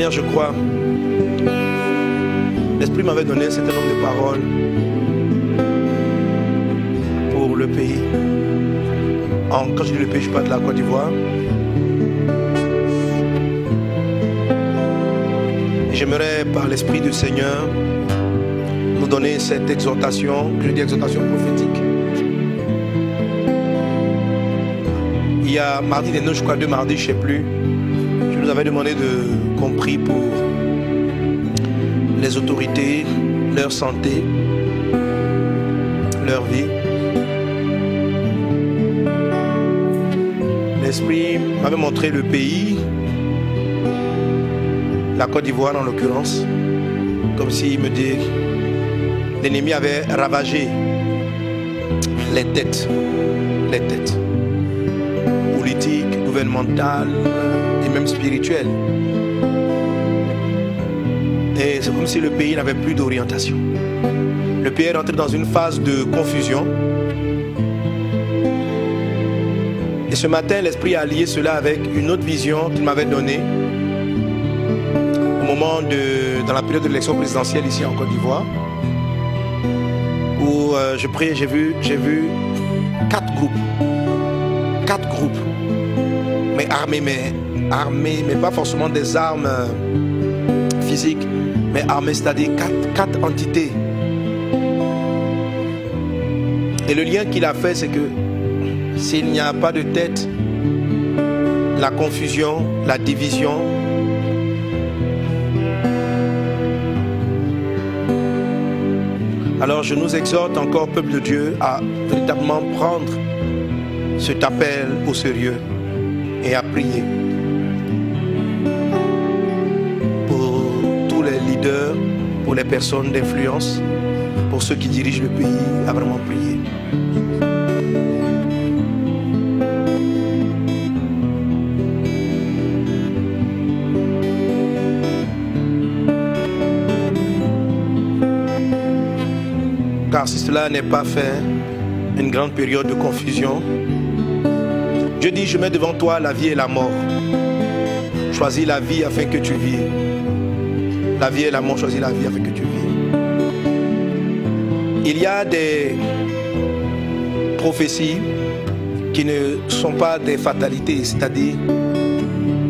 dernière, je crois, l'Esprit m'avait donné un certain nombre de paroles pour le pays. Quand je dis le pays, je parle de la Côte d'Ivoire. J'aimerais, par l'Esprit du Seigneur, nous donner cette exhortation, que je dis exhortation prophétique. Il y a mardi dernier, je crois 2 mardis, je ne sais plus, je nous avais demandé qu'on prie pour les autorités, leur santé, leur vie. L'Esprit m'avait montré le pays, la Côte d'Ivoire en l'occurrence, comme s'il me dit l'ennemi avait ravagé les têtes politiques, gouvernementales et même spirituelles. Et c'est comme si le pays n'avait plus d'orientation. Le pays est rentré dans une phase de confusion. Et ce matin, l'Esprit a lié cela avec une autre vision qu'il m'avait donnée au moment dans la période de l'élection présidentielle ici en Côte d'Ivoire, où je priais, j'ai vu 4 groupes, mais armés, mais pas forcément des armes physiques, mais armés, c'est-à-dire 4 entités. Et le lien qu'il a fait, c'est que s'il n'y a pas de tête, la confusion, la division, alors je nous exhorte encore, peuple de Dieu, à véritablement prendre cet appel au sérieux et à prier pour tous les leaders, pour les personnes d'influence, pour ceux qui dirigent le pays, à vraiment prier. Car si cela n'est pas fait, une grande période de confusion, Dieu dit, je mets devant toi la vie et la mort. Choisis la vie afin que tu vives. La vie et la mort, choisis la vie afin que tu vives. Il y a des prophéties qui ne sont pas des fatalités, c'est-à-dire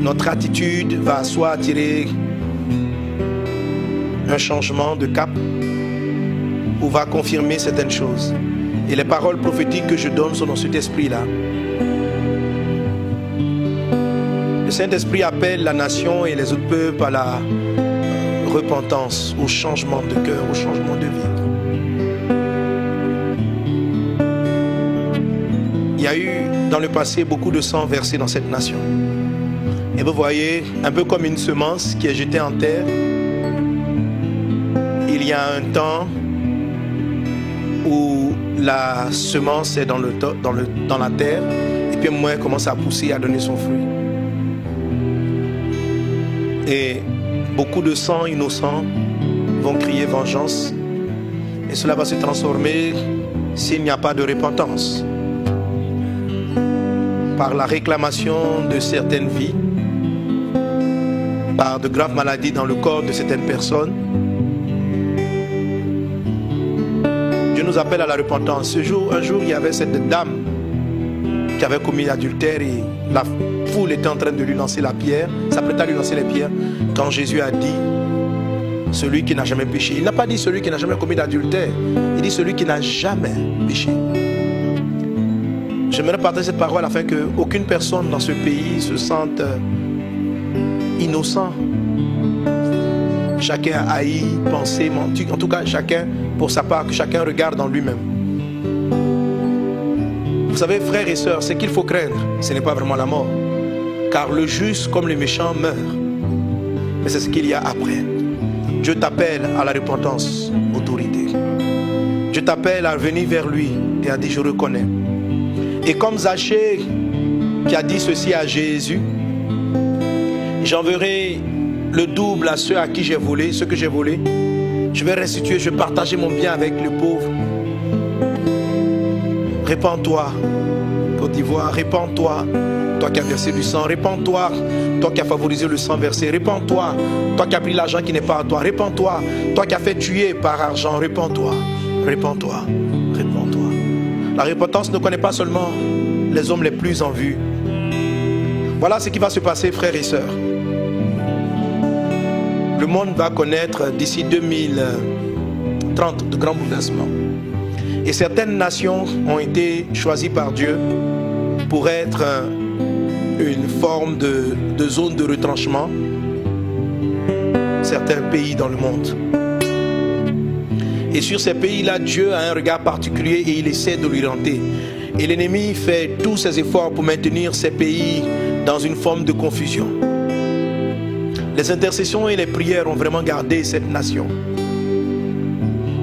notre attitude va soit attirer un changement de cap ou va confirmer certaines choses. Et les paroles prophétiques que je donne sont dans cet esprit-là. Le Saint-Esprit appelle la nation et les autres peuples à la repentance, au changement de cœur, au changement de vie. Il y a eu dans le passé beaucoup de sang versé dans cette nation. Et vous voyez, un peu comme une semence qui est jetée en terre, il y a un temps où la semence est dans la terre et puis moi elle commence à pousser, à donner son fruit. Et beaucoup de sang innocents vont crier vengeance et cela va se transformer s'il n'y a pas de repentance par la réclamation de certaines vies, par de graves maladies dans le corps de certaines personnes. Dieu nous appelle à la repentance. Un jour, il y avait cette dame qui avait commis l'adultère et la foule était en train de lui lancer la pierre, s'apprêtait à lui lancer les pierres, quand Jésus a dit celui qui n'a jamais péché. Il n'a pas dit celui qui n'a jamais commis l'adultère, il dit celui qui n'a jamais péché. J'aimerais partager cette parole afin qu'aucune personne dans ce pays se sente innocent. Chacun a haï, pensé, menti. En tout cas, chacun pour sa part, que chacun regarde en lui-même. Vous savez, frères et sœurs, ce qu'il faut craindre, ce n'est pas vraiment la mort. Car le juste comme le méchant meurt. Mais c'est ce qu'il y a après. Dieu t'appelle à la repentance, autorité. Dieu t'appelle à venir vers lui et a dit, je reconnais. Et comme Zachée qui a dit ceci à Jésus, j'enverrai le double à ceux à qui j'ai volé, ceux que j'ai volés. Je vais restituer, je vais partager mon bien avec le pauvre. Répands-toi, Côte d'Ivoire, répands-toi, toi qui as versé du sang. Répands-toi, toi qui as favorisé le sang versé. Répands-toi, toi qui as pris l'argent qui n'est pas à toi. Répands-toi, toi qui as fait tuer par argent. Répands-toi, répands-toi, répands-toi. La repentance ne connaît pas seulement les hommes les plus en vue. Voilà ce qui va se passer, frères et sœurs. Le monde va connaître d'ici 2030 de grands bouleversements. Et certaines nations ont été choisies par Dieu pour être une forme de zone de retranchement. Certains pays dans le monde. Et sur ces pays-là, Dieu a un regard particulier et il essaie de l'orienter. Et l'ennemi fait tous ses efforts pour maintenir ces pays dans une forme de confusion. Les intercessions et les prières ont vraiment gardé cette nation.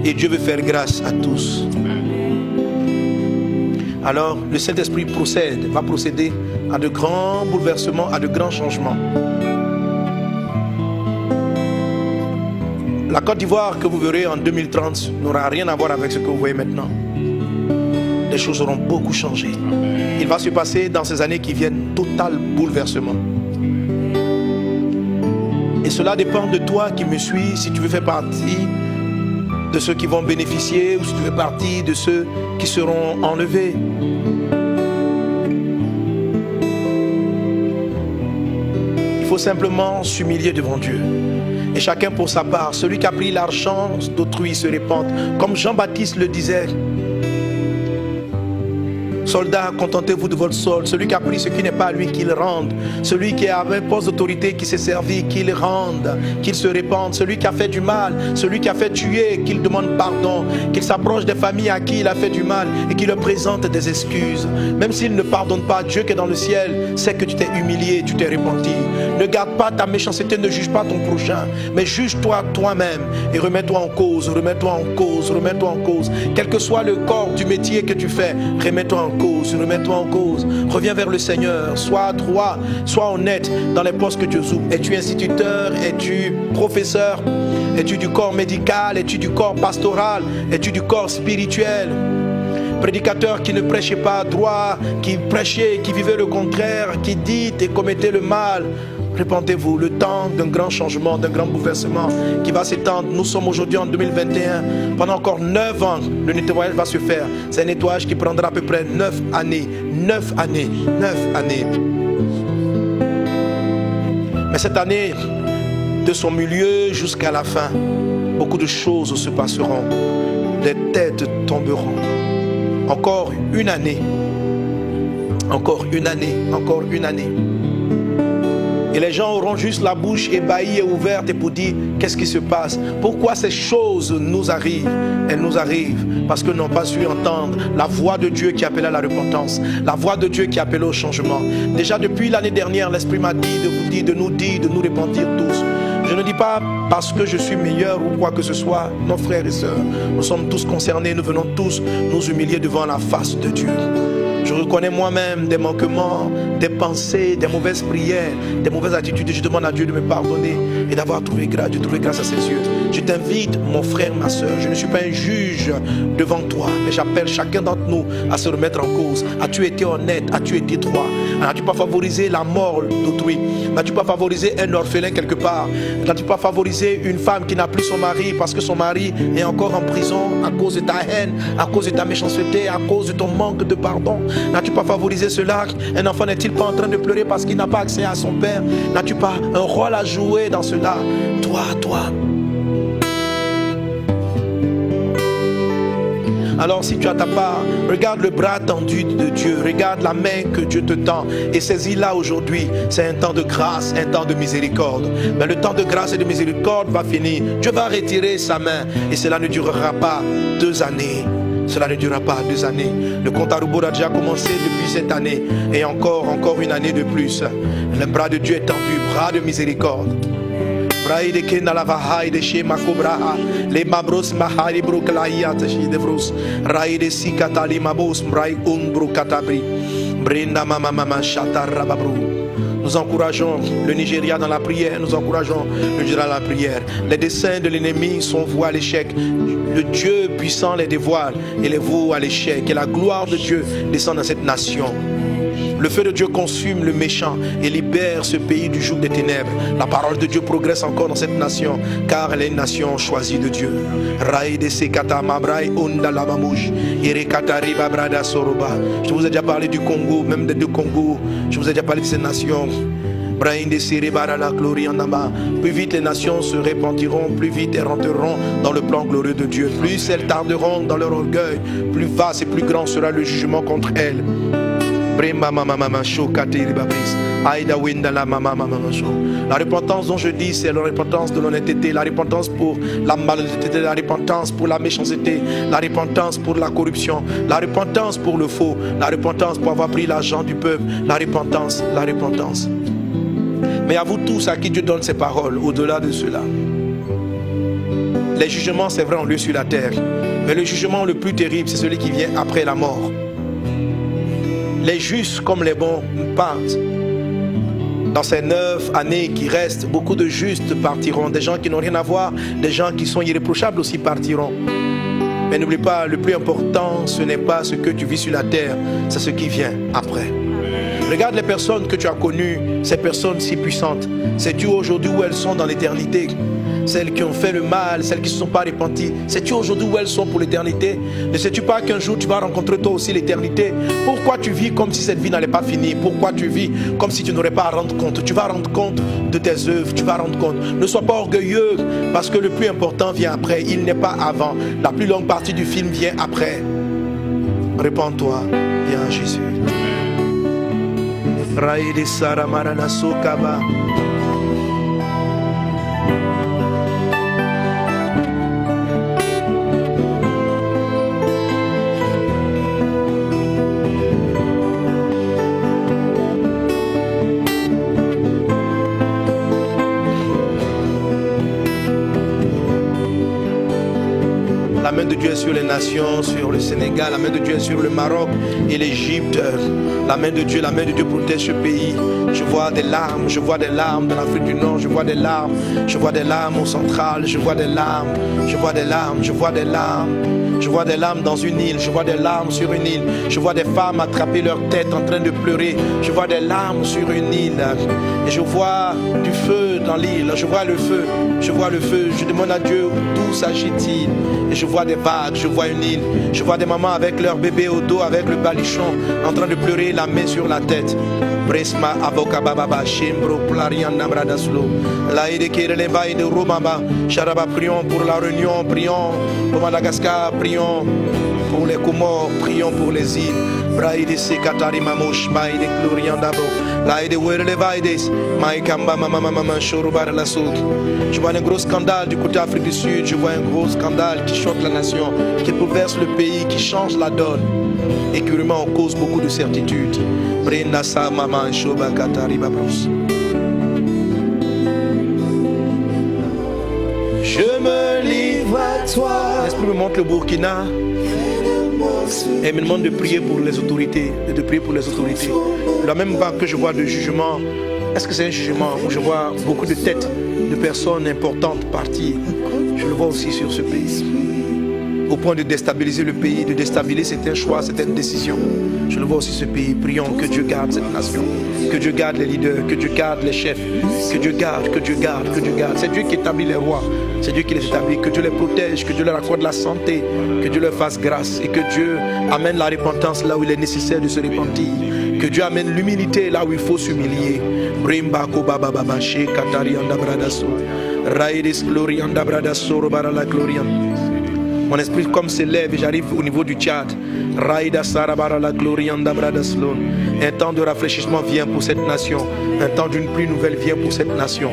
Et Dieu veut faire grâce à tous. Alors, le Saint-Esprit va procéder à de grands bouleversements, à de grands changements. La Côte d'Ivoire que vous verrez en 2030 n'aura rien à voir avec ce que vous voyez maintenant. Les choses auront beaucoup changé. Il va se passer dans ces années qui viennent total bouleversement. Et cela dépend de toi qui me suis, si tu veux faire partie de ceux qui vont bénéficier ou si tu fais partie de ceux qui seront enlevés. Il faut simplement s'humilier devant Dieu. Et chacun pour sa part. Celui qui a pris l'argent d'autrui se répand. Comme Jean-Baptiste le disait. Soldats, contentez-vous de votre solde. Celui qui a pris ce qui n'est pas à lui, qu'il rende. Celui qui avait un poste d'autorité, qui s'est servi, qu'il rende, qu'il se répande. Celui qui a fait du mal, celui qui a fait tuer, qu'il demande pardon. Qu'il s'approche des familles à qui il a fait du mal et qu'il leur présente des excuses. Même s'il ne pardonne pas, Dieu qui est dans le ciel sait que tu t'es humilié, tu t'es repenti. Ne garde pas ta méchanceté, ne juge pas ton prochain, mais juge-toi toi-même et remets-toi en cause, remets-toi en cause, remets-toi en cause. Quel que soit le corps du métier que tu fais, remets-toi en cause, remets-toi en cause. Reviens vers le Seigneur, sois droit, sois honnête dans les postes que Dieu ouvre. Es-tu instituteur, es-tu professeur, es-tu du corps médical, es-tu du corps pastoral, es-tu du corps spirituel? Prédicateur qui ne prêchait pas droit, qui prêchait, qui vivait le contraire, qui dit et commettait le mal. Répentez-vous, le temps d'un grand changement, d'un grand bouleversement qui va s'étendre. Nous sommes aujourd'hui en 2021. Pendant encore 9 ans, le nettoyage va se faire. C'est un nettoyage qui prendra à peu près 9 années. 9 années. 9 années. Mais cette année, de son milieu jusqu'à la fin, beaucoup de choses se passeront. Des têtes tomberont. Encore une année. Encore une année. Encore une année. Et les gens auront juste la bouche ébahie et ouverte et pour dire qu'est-ce qui se passe. Pourquoi ces choses nous arrivent? Elles nous arrivent parce que nous n'avons pas su entendre la voix de Dieu qui appelle à la repentance, la voix de Dieu qui appelle au changement. Déjà depuis l'année dernière, l'Esprit m'a dit de vous dire, de nous dire, de nous repentir tous. Je ne dis pas parce que je suis meilleur ou quoi que ce soit. Nos frères et sœurs, nous sommes tous concernés, nous venons tous nous humilier devant la face de Dieu. Je reconnais moi-même des manquements, des pensées, des mauvaises prières, des mauvaises attitudes. Je demande à Dieu de me pardonner et d'avoir trouvé grâce, de trouver grâce à ses yeux. Je t'invite, mon frère, ma soeur, je ne suis pas un juge devant toi, mais j'appelle chacun d'entre nous à se remettre en cause. As-tu été honnête? As-tu été droit? N'as-tu pas favorisé la mort d'autrui? N'as-tu pas favorisé un orphelin quelque part? N'as-tu pas favorisé une femme qui n'a plus son mari parce que son mari est encore en prison à cause de ta haine, à cause de ta méchanceté, à cause de ton manque de pardon? N'as-tu pas favorisé cela? Un enfant n'est-il pas en train de pleurer parce qu'il n'a pas accès à son père? N'as-tu pas un rôle à jouer dans cela? Toi. Alors si tu as ta part, regarde le bras tendu de Dieu, regarde la main que Dieu te tend et saisis-la aujourd'hui. C'est un temps de grâce, un temps de miséricorde. Mais le temps de grâce et de miséricorde va finir. Dieu va retirer sa main et cela ne durera pas 2 années. Cela ne durera pas 2 années. Le compte à rebours a déjà commencé depuis cette année et encore une année de plus. Le bras de Dieu est tendu, bras de miséricorde. Les mabros mahari broklaïat devros raï de sikatali mabos mrai katabri brinda mama chatarababro. Nous encourageons le Nigeria dans la prière, nous encourageons le Nigeria dans la prière. Les desseins de l'ennemi sont voués à l'échec. Le Dieu puissant les dévoile et les voue à l'échec. Et la gloire de Dieu descend dans cette nation. Le feu de Dieu consume le méchant et libère ce pays du joug des ténèbres. La parole de Dieu progresse encore dans cette nation, car elle est une nation choisie de Dieu. Je vous ai déjà parlé du Congo, même des deux Congos. Je vous ai déjà parlé de ces nations. Plus vite les nations se répandiront, plus vite elles rentreront dans le plan glorieux de Dieu. Plus elles tarderont dans leur orgueil, plus vaste et plus grand sera le jugement contre elles. La repentance dont je dis, c'est la repentance de l'honnêteté, la repentance pour la malhonnêteté, la repentance pour la méchanceté, la repentance pour la corruption, la repentance pour le faux, la repentance pour avoir pris l'argent du peuple, la repentance, la repentance. Mais à vous tous à qui Dieu donne ses paroles, au-delà de cela, les jugements, c'est vrai, ont lieu sur la terre, mais le jugement le plus terrible, c'est celui qui vient après la mort. Les justes comme les bons partent. Dans ces 9 années qui restent, beaucoup de justes partiront. Des gens qui n'ont rien à voir, des gens qui sont irréprochables aussi partiront. Mais n'oublie pas, le plus important, ce n'est pas ce que tu vis sur la terre, c'est ce qui vient après. Regarde les personnes que tu as connues, ces personnes si puissantes. Sais-tu aujourd'hui où elles sont dans l'éternité? Celles qui ont fait le mal, celles qui ne se sont pas repenties. Sais-tu aujourd'hui où elles sont pour l'éternité? Ne sais-tu pas qu'un jour tu vas rencontrer toi aussi l'éternité? Pourquoi tu vis comme si cette vie n'allait pas finir? Pourquoi tu vis comme si tu n'aurais pas à rendre compte? Tu vas rendre compte de tes œuvres, tu vas rendre compte. Ne sois pas orgueilleux parce que le plus important vient après, il n'est pas avant. La plus longue partie du film vient après. Répands-toi, viens à Jésus. Raïde Saramarana Sokaba. La main de Dieu est sur les nations, sur le Sénégal, la main de Dieu est sur le Maroc et l'Égypte. La main de Dieu protège ce pays. Je vois des larmes dans l'Afrique du Nord, je vois des larmes au central, je vois des larmes dans une île, je vois des larmes sur une île, je vois des femmes attraper leur tête en train de pleurer, je vois des larmes sur une île, et je vois du feu dans l'île, je vois le feu, je demande à Dieu d'où s'agit-il, et je vois des vagues, je vois une île, je vois des mamans avec leur bébé au dos, avec le balichon, en train de pleurer, la main sur la tête. Presma avoka baba chembro plarian namradaslo la ide kerele va de romaba charaba, prions pour la Réunion, prions pour Madagascar, prions pour les Comores, prions pour les îles. Braide se katari mamosh maide glorian dabo la ide werele vaides maikamba mama chorubar la souk. Je vois un gros scandale du côté Afrique du Sud, je vois un gros scandale qui choque la nation, qui bouleverse le pays, qui change la donne et qui vraiment cause beaucoup de certitudes. Brenda sa maman shoba katari babros. Je me livre à toi. L'Esprit me montre le Burkina et me demande de prier pour les autorités, de prier pour les autorités. La même vague que je vois de jugement, est-ce que c'est un jugement où je vois beaucoup de têtes de personnes importantes partir? Je le vois aussi sur ce pays, au point de déstabiliser le pays, de déstabiliser certains choix, certaines décisions. Je le vois aussi ce pays. Prions que Dieu garde cette nation, que Dieu garde les leaders, que Dieu garde les chefs, que Dieu garde, que Dieu garde, que Dieu garde. C'est Dieu qui établit les rois, c'est Dieu qui les établit, que Dieu les protège, que Dieu leur accorde la santé, que Dieu leur fasse grâce et que Dieu amène la repentance là où il est nécessaire de se repentir, que Dieu amène l'humilité là où il faut s'humilier. Mon esprit comme s'élève et j'arrive au niveau du Tchad. Un temps de rafraîchissement vient pour cette nation. Un temps d'une pluie nouvelle vient pour cette nation.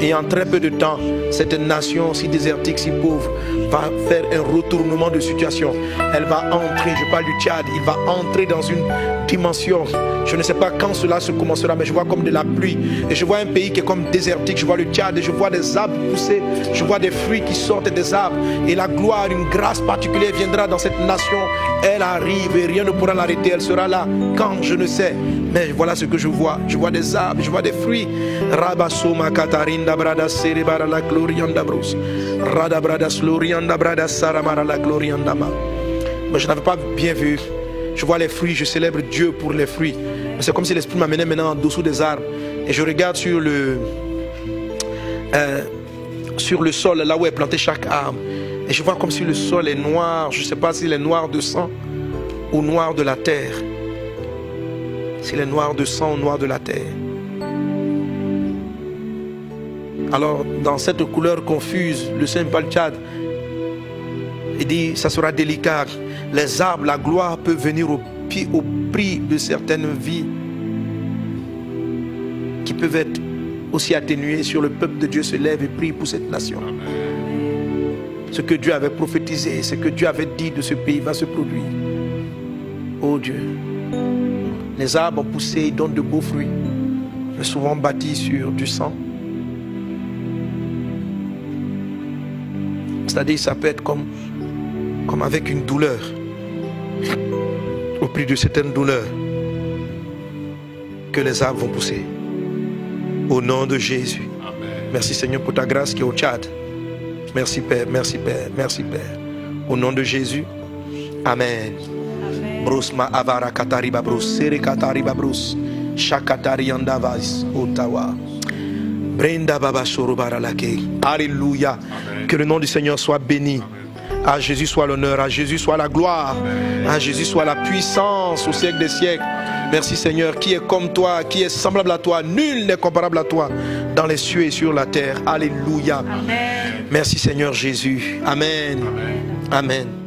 Et en très peu de temps, cette nation si désertique, si pauvre, va faire un retournement de situation. Elle va entrer, je parle du Tchad, il va entrer dans une dimension. Je ne sais pas quand cela se commencera, mais je vois comme de la pluie. Et je vois un pays qui est comme désertique. Je vois le Tchad et je vois des arbres pousser. Je vois des fruits qui sortent des arbres. Et la gloire, une grâce particulière viendra dans cette nation. Elle arrive et rien ne pourra l'arrêter. Elle sera là quand je ne sais. Mais voilà ce que je vois. Je vois des arbres, je vois des fruits. Rabasoma Katarinda Brada Serebara la Glorianda Bros. Rada Brada Slorianda Brada Saramara la Gloriandama. Mais je n'avais pas bien vu. Je vois les fruits, je célèbre Dieu pour les fruits. C'est comme si l'Esprit m'amenait maintenant en dessous des arbres. Et je regarde sur le sol, là où est planté chaque arbre. Et je vois comme si le sol est noir. Je ne sais pas s'il est noir de sang ou noir de la terre. S'il est noir de sang ou noir de la terre. Alors, dans cette couleur confuse, le Saint Paul Tchad, il dit, ça sera délicat. Les arbres, la gloire peut venir au prix de certaines vies qui peuvent être aussi atténuées sur le peuple de Dieu se lève et prie pour cette nation. Ce que Dieu avait prophétisé, ce que Dieu avait dit de ce pays va se produire. Oh Dieu, les arbres ont poussé, ils donnent de beaux fruits, mais souvent bâtis sur du sang. C'est-à-dire, ça peut être comme avec une douleur. Au prix de certaines douleurs que les arbres vont pousser. Au nom de Jésus. Amen. Merci Seigneur pour ta grâce qui est au Tchad. Merci Père, merci Père, merci Père. Au nom de Jésus. Amen. Brosma avara katariba bros, sere katariba bros, shakatari andavas, Ottawa. Brenda baba sorobaralake. Alléluia. Que le nom du Seigneur soit béni. À Jésus soit l'honneur, à Jésus soit la gloire, à Jésus soit la puissance au siècle des siècles. Merci Seigneur, qui est comme toi, qui est semblable à toi, nul n'est comparable à toi dans les cieux et sur la terre. Alléluia. Amen. Merci Seigneur Jésus. Amen. Amen. Amen.